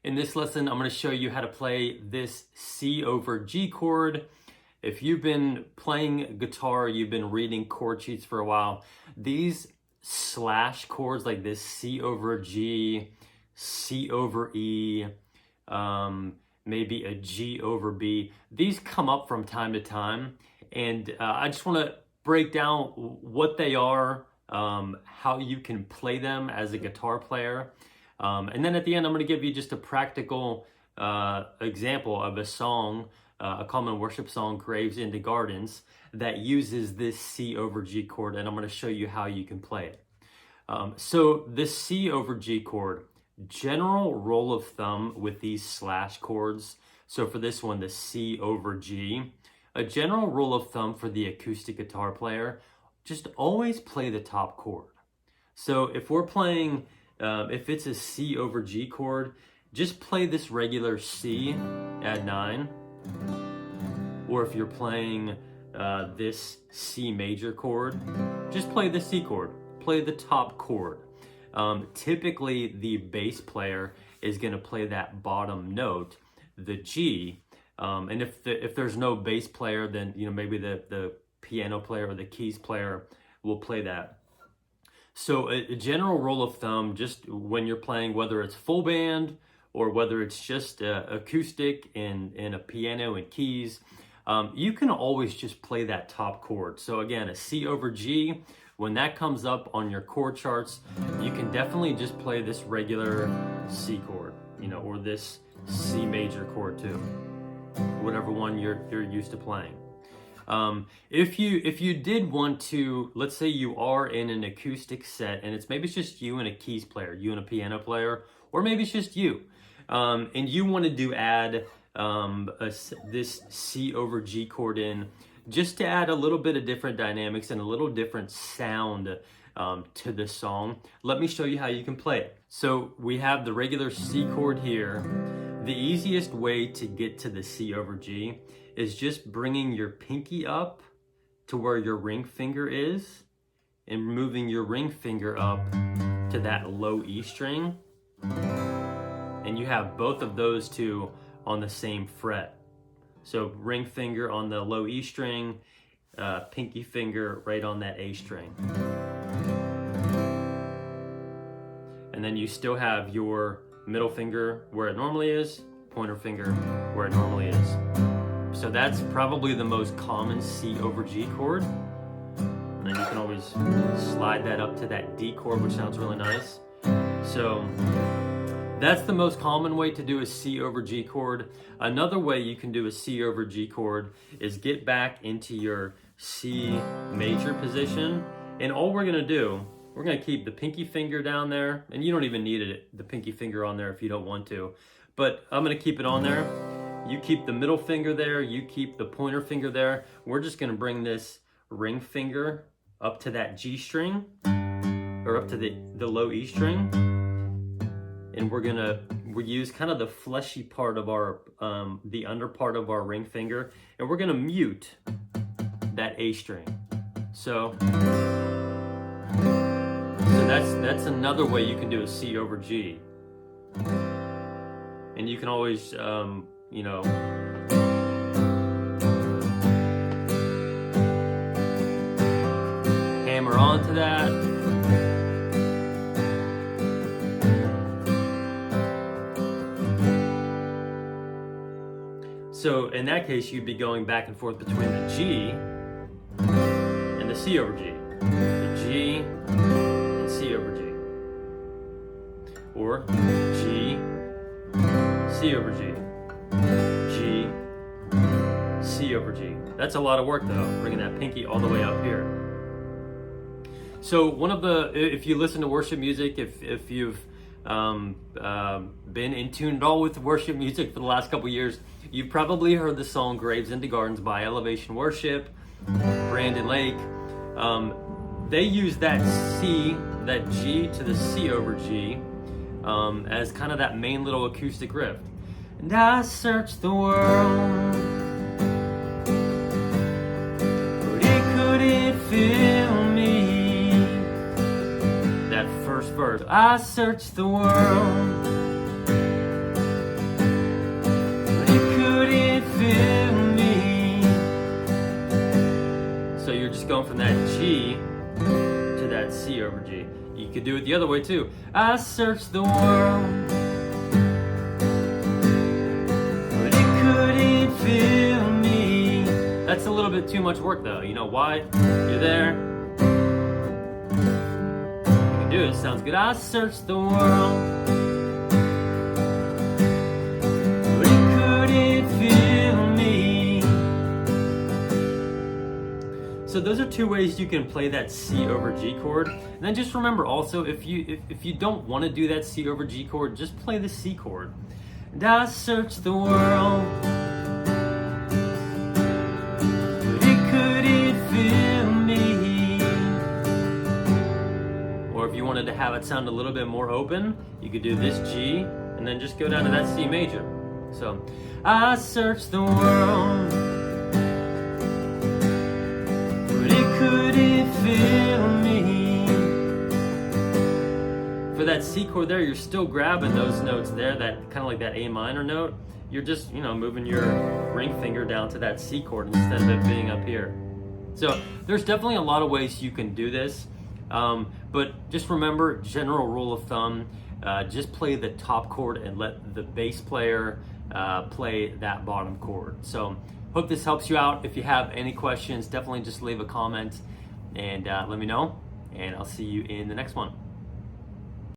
In this lesson, I'm going to show you how to play this C over G chord. If you've been playing guitar, you've been reading chord sheets for a while, these slash chords like this C over G, C over E, maybe a G over B, these come up from time to time. And I just want to break down what they are, how you can play them as a guitar player. And then at the end, I'm going to give you just a practical example of a song, a common worship song, Graves into Gardens, that uses this C over G chord, and I'm going to show you how you can play it. So the C over G chord, general rule of thumb with these slash chords. So for this one, the C over G, a general rule of thumb for the acoustic guitar player, just always play the top chord. So if we're playing, if it's a C over G chord, just play this regular C at 9. Or if you're playing this C major chord, just play the C chord, play the top chord. Typically the bass player is going to play that bottom note, the G. And if there's no bass player, then maybe the piano player or the keys player will play that. So a general rule of thumb, just when you're playing, whether it's full band or whether it's just acoustic and a piano and keys, you can always just play that top chord. So again, a C over G, when that comes up on your chord charts, you can definitely just play this regular C chord, or this C major chord too, whatever one you're used to playing. If you did want to, let's say you are in an acoustic set and maybe it's just you and a keys player, you and a piano player, or maybe it's just you, and you wanted to add this C over G chord in, just to add a little bit of different dynamics and a little different sound to the song, let me show you how you can play it. So we have the regular C chord here. The easiest way to get to the C over G is just bringing your pinky up to where your ring finger is and moving your ring finger up to that low E string. And you have both of those two on the same fret. So ring finger on the low E string, pinky finger right on that A string. And then you still have your middle finger where it normally is, pointer finger where it normally is. So that's probably the most common C over G chord. And then you can always slide that up to that D chord, which sounds really nice. So that's the most common way to do a C over G chord. Another way you can do a C over G chord is get back into your C major position. And all we're gonna do, we're gonna keep the pinky finger down there, and you don't even need the pinky finger on there if you don't want to, but I'm gonna keep it on there. You keep the middle finger there, you keep the pointer finger there. We're just gonna bring this ring finger up to that G string, or up to the low E string, and we use kind of the fleshy part of our, the under part of our ring finger, and we're gonna mute that A string. So that's another way you can do a C over G. And you can always, hammer onto that. So in that case, you'd be going back and forth between the G and the C over G. The G and C over G. Or G, C over G. G, C over G. That's a lot of work though, bringing that pinky all the way up here. So if you listen to worship music, if you've been in tune at all with worship music for the last couple years, you've probably heard the song Graves into Gardens by Elevation Worship, Brandon Lake. They use that C, that G to the C over G as kind of that main little acoustic riff. And I searched the world, but it couldn't fill me. That first verse, I searched the world, going from that G to that C over G. You could do it the other way too. I searched the world, but it couldn't fill me. That's a little bit too much work though. You know why? You're there. You can do it. Sounds good. I searched the world, but it couldn't fill me. So those are two ways you can play that C over G chord. And then just remember also, if you don't want to do that C over G chord, just play the C chord. And I searched the world, but it couldn't fill me. Or if you wanted to have it sound a little bit more open, you could do this G and then just go down to that C major. So, I searched the world, couldn't fill me. For that C chord there, you're still grabbing those notes there, that kind of like that A minor note. You're just, moving your ring finger down to that C chord instead of it being up here. So there's definitely a lot of ways you can do this. But just remember, general rule of thumb, just play the top chord and let the bass player play that bottom chord. So hope this helps you out. If you have any questions, definitely just leave a comment and let me know, and I'll see you in the next one.